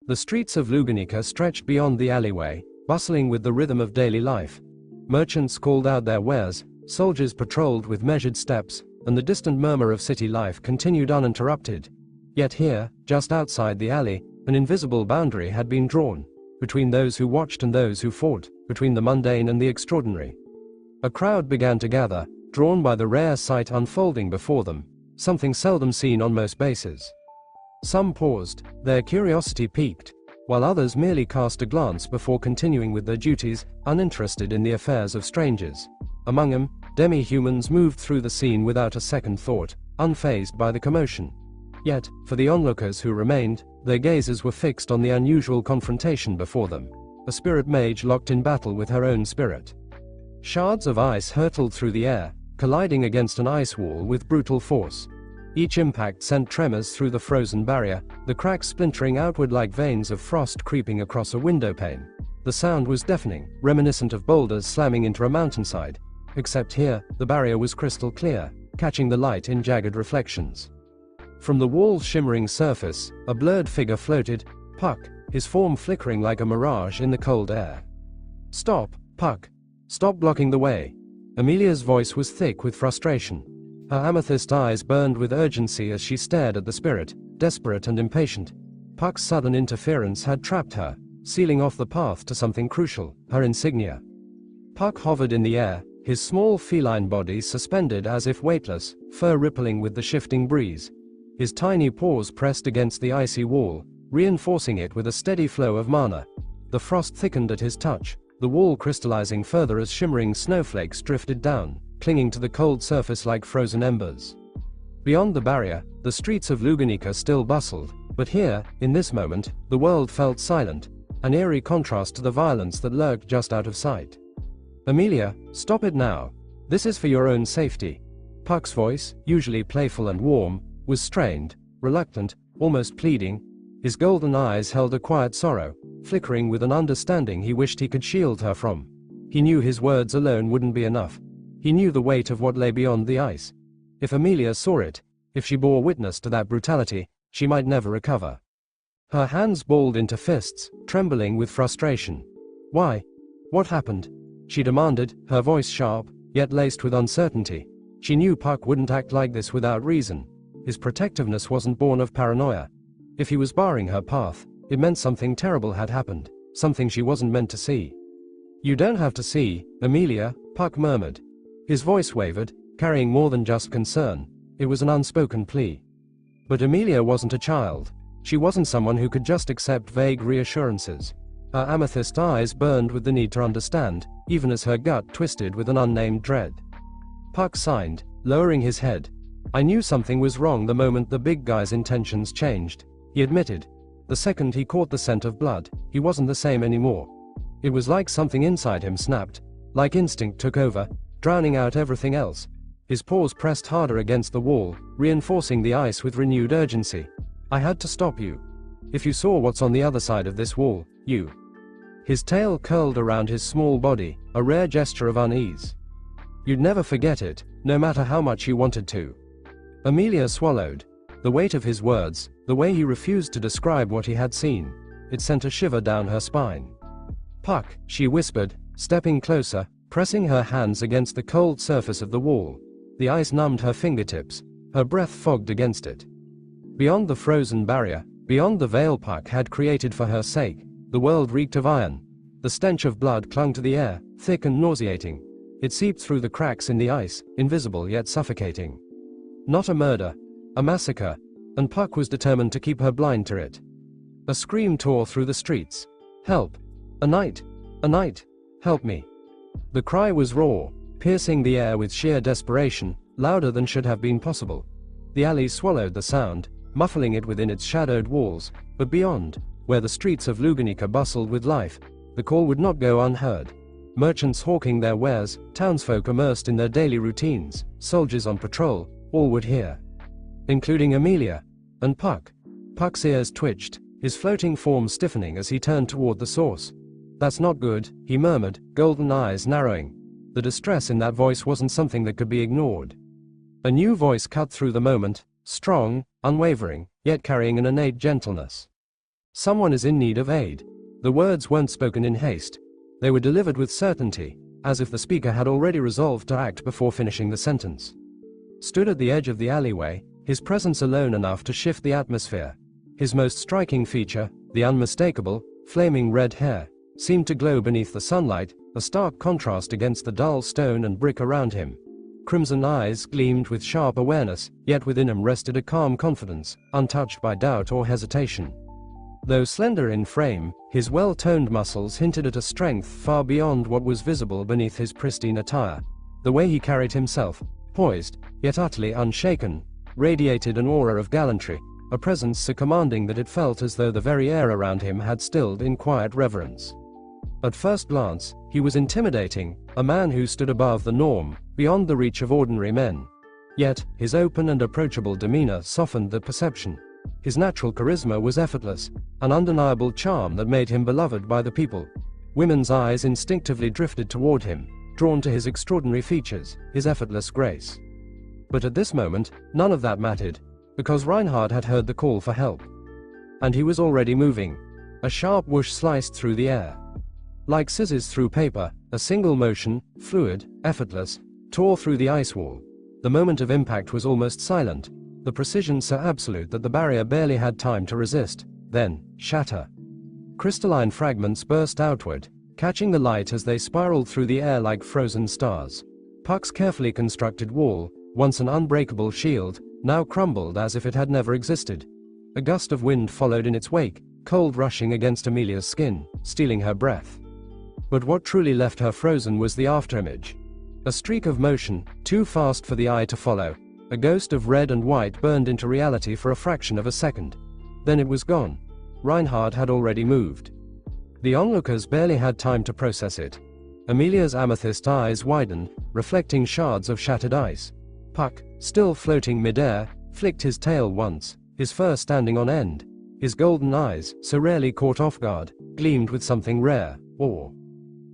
The streets of Luganica stretched beyond the alleyway, bustling with the rhythm of daily life. Merchants called out their wares, soldiers patrolled with measured steps, and the distant murmur of city life continued uninterrupted. Yet here, just outside the alley, an invisible boundary had been drawn, between those who watched and those who fought, between the mundane and the extraordinary. A crowd began to gather, drawn by the rare sight unfolding before them, something seldom seen on most bases. Some paused, their curiosity piqued, while others merely cast a glance before continuing with their duties, uninterested in the affairs of strangers. Among them, demi-humans moved through the scene without a second thought, unfazed by the commotion. Yet, for the onlookers who remained, their gazes were fixed on the unusual confrontation before them. A spirit mage locked in battle with her own spirit. Shards of ice hurtled through the air, colliding against an ice wall with brutal force. Each impact sent tremors through the frozen barrier, the cracks splintering outward like veins of frost creeping across a window pane. The sound was deafening, reminiscent of boulders slamming into a mountainside. Except here, the barrier was crystal clear, catching the light in jagged reflections. From the wall's shimmering surface, a blurred figure floated, Puck, his form flickering like a mirage in the cold air. "Stop, Puck. Stop blocking the way." Amelia's voice was thick with frustration. Her amethyst eyes burned with urgency as she stared at the spirit, desperate and impatient. Puck's sudden interference had trapped her, sealing off the path to something crucial, her insignia. Puck hovered in the air, his small feline body suspended as if weightless, fur rippling with the shifting breeze. His tiny paws pressed against the icy wall, reinforcing it with a steady flow of mana. The frost thickened at his touch, the wall crystallizing further as shimmering snowflakes drifted down, clinging to the cold surface like frozen embers. Beyond the barrier, the streets of Luganica still bustled, but here, in this moment, the world felt silent, an eerie contrast to the violence that lurked just out of sight. "Amelia, stop it now. This is for your own safety." Puck's voice, usually playful and warm, was strained, reluctant, almost pleading. His golden eyes held a quiet sorrow, flickering with an understanding he wished he could shield her from. He knew his words alone wouldn't be enough. He knew the weight of what lay beyond the ice. If Amelia saw it, if she bore witness to that brutality, she might never recover. Her hands balled into fists, trembling with frustration. "Why? What happened?" she demanded, her voice sharp, yet laced with uncertainty. She knew Puck wouldn't act like this without reason. His protectiveness wasn't born of paranoia. If he was barring her path, it meant something terrible had happened, something she wasn't meant to see. "You don't have to see, Amelia," Puck murmured. His voice wavered, carrying more than just concern. It was an unspoken plea. But Amelia wasn't a child. She wasn't someone who could just accept vague reassurances. Her amethyst eyes burned with the need to understand, even as her gut twisted with an unnamed dread. Puck signed, lowering his head. "I knew something was wrong the moment the big guy's intentions changed," he admitted. The second he caught the scent of blood, he wasn't the same anymore. It was like something inside him snapped, like instinct took over, drowning out everything else. His paws pressed harder against the wall, reinforcing the ice with renewed urgency. "I had to stop you. If you saw what's on the other side of this wall, you..." His tail curled around his small body, a rare gesture of unease. "You'd never forget it, no matter how much you wanted to." Amelia swallowed. The weight of his words, the way he refused to describe what he had seen, it sent a shiver down her spine. "Puck," she whispered, stepping closer, pressing her hands against the cold surface of the wall. The ice numbed her fingertips, her breath fogged against it. Beyond the frozen barrier, beyond the veil Puck had created for her sake, the world reeked of iron. The stench of blood clung to the air, thick and nauseating. It seeped through the cracks in the ice, invisible yet suffocating. Not a murder, a massacre, and Puck was determined to keep her blind to it. A scream tore through the streets. "Help! A knight! A knight! Help me!" The cry was raw, piercing the air with sheer desperation, louder than should have been possible. The alley swallowed the sound, muffling it within its shadowed walls, but beyond, where the streets of Luganica bustled with life, the call would not go unheard. Merchants hawking their wares, townsfolk immersed in their daily routines, soldiers on patrol, all would hear. Including Amelia. And Puck. Puck's ears twitched, his floating form stiffening as he turned toward the source. "That's not good," he murmured, golden eyes narrowing. The distress in that voice wasn't something that could be ignored. A new voice cut through the moment, strong, unwavering, yet carrying an innate gentleness. Someone is in need of aid. The words weren't spoken in haste. They were delivered with certainty, as if the speaker had already resolved to act before finishing the sentence. Stood at the edge of the alleyway, his presence alone enough to shift the atmosphere. His most striking feature, the unmistakable, flaming red hair, seemed to glow beneath the sunlight, a stark contrast against the dull stone and brick around him. Crimson eyes gleamed with sharp awareness, yet within him rested a calm confidence, untouched by doubt or hesitation. Though slender in frame, his well-toned muscles hinted at a strength far beyond what was visible beneath his pristine attire. The way he carried himself, poised, yet utterly unshaken, radiated an aura of gallantry, a presence so commanding that it felt as though the very air around him had stilled in quiet reverence. At first glance, he was intimidating, a man who stood above the norm, beyond the reach of ordinary men. Yet, his open and approachable demeanor softened the perception. His natural charisma was effortless, an undeniable charm that made him beloved by the people. Women's eyes instinctively drifted toward him, drawn to his extraordinary features, his effortless grace. But at this moment, none of that mattered, because Reinhard had heard the call for help. And he was already moving. A sharp whoosh sliced through the air. Like scissors through paper, a single motion, fluid, effortless, tore through the ice wall. The moment of impact was almost silent, the precision so absolute that the barrier barely had time to resist, then, shatter. Crystalline fragments burst outward, catching the light as they spiraled through the air like frozen stars. Puck's carefully constructed wall, once an unbreakable shield, now crumbled as if it had never existed. A gust of wind followed in its wake, cold rushing against Amelia's skin, stealing her breath. But what truly left her frozen was the afterimage. A streak of motion, too fast for the eye to follow. A ghost of red and white burned into reality for a fraction of a second. Then it was gone. Reinhard had already moved. The onlookers barely had time to process it. Amelia's amethyst eyes widened, reflecting shards of shattered ice. Puck, still floating mid-air, flicked his tail once, his fur standing on end. His golden eyes, so rarely caught off guard, gleamed with something rare, awe.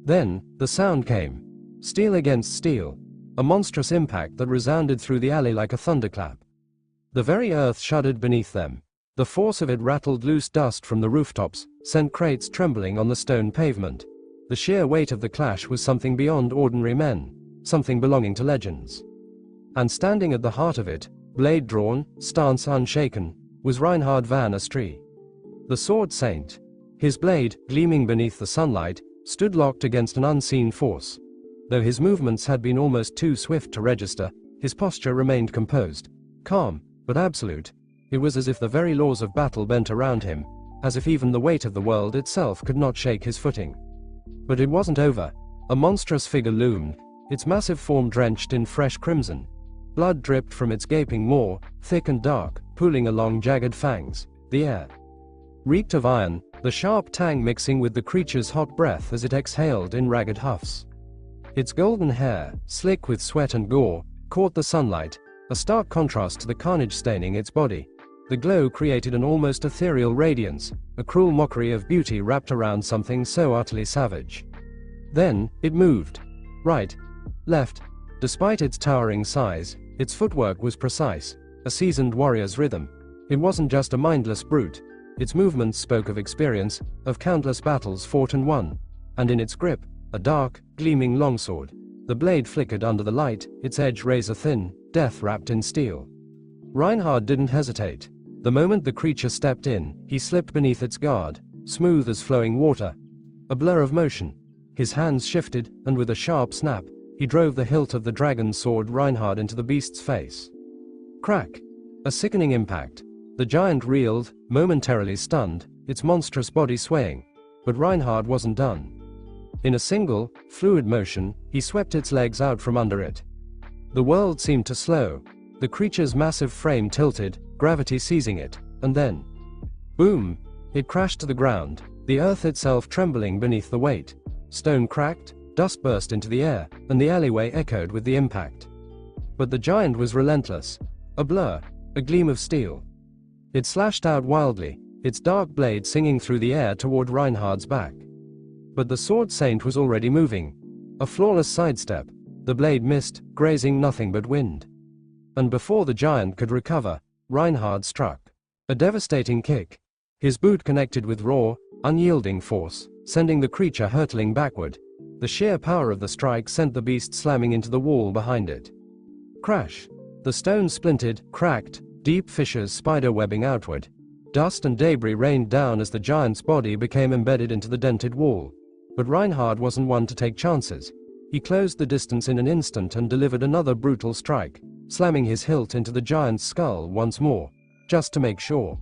Then, the sound came. Steel against steel. A monstrous impact that resounded through the alley like a thunderclap. The very earth shuddered beneath them. The force of it rattled loose dust from the rooftops, sent crates trembling on the stone pavement. The sheer weight of the clash was something beyond ordinary men, something belonging to legends. And standing at the heart of it, blade drawn, stance unshaken, was Reinhard van Astrie. The Sword Saint. His blade, gleaming beneath the sunlight, stood locked against an unseen force. Though his movements had been almost too swift to register, his posture remained composed, calm, but absolute. It was as if the very laws of battle bent around him, as if even the weight of the world itself could not shake his footing. But it wasn't over. A monstrous figure loomed, its massive form drenched in fresh crimson. Blood dripped from its gaping maw, thick and dark, pooling along jagged fangs. The air reeked of iron, the sharp tang mixing with the creature's hot breath as it exhaled in ragged huffs. Its golden hair, slick with sweat and gore, caught the sunlight, a stark contrast to the carnage staining its body. The glow created an almost ethereal radiance, a cruel mockery of beauty wrapped around something so utterly savage. Then, it moved. Right. Left. Despite its towering size, its footwork was precise, a seasoned warrior's rhythm. It wasn't just a mindless brute. Its movements spoke of experience, of countless battles fought and won. And in its grip, a dark, gleaming longsword. The blade flickered under the light, its edge razor-thin, death wrapped in steel. Reinhard didn't hesitate. The moment the creature stepped in, he slipped beneath its guard, smooth as flowing water. A blur of motion. His hands shifted, and with a sharp snap, he drove the hilt of the dragon's sword Reinhard into the beast's face. Crack. A sickening impact. The giant reeled, momentarily stunned, its monstrous body swaying. But Reinhard wasn't done. In a single, fluid motion, he swept its legs out from under it. The world seemed to slow. The creature's massive frame tilted, gravity seizing it, and then, boom! It crashed to the ground, the earth itself trembling beneath the weight. Stone cracked, dust burst into the air, and the alleyway echoed with the impact. But the giant was relentless. A blur, a gleam of steel. It slashed out wildly, its dark blade singing through the air toward Reinhard's back. But the Sword Saint was already moving. A flawless sidestep. The blade missed, grazing nothing but wind. And before the giant could recover, Reinhard struck. A devastating kick. His boot connected with raw, unyielding force, sending the creature hurtling backward. The sheer power of the strike sent the beast slamming into the wall behind it. Crash! The stone splintered, cracked, deep fissures spider-webbing outward. Dust and debris rained down as the giant's body became embedded into the dented wall. But Reinhard wasn't one to take chances. He closed the distance in an instant and delivered another brutal strike, slamming his hilt into the giant's skull once more, just to make sure.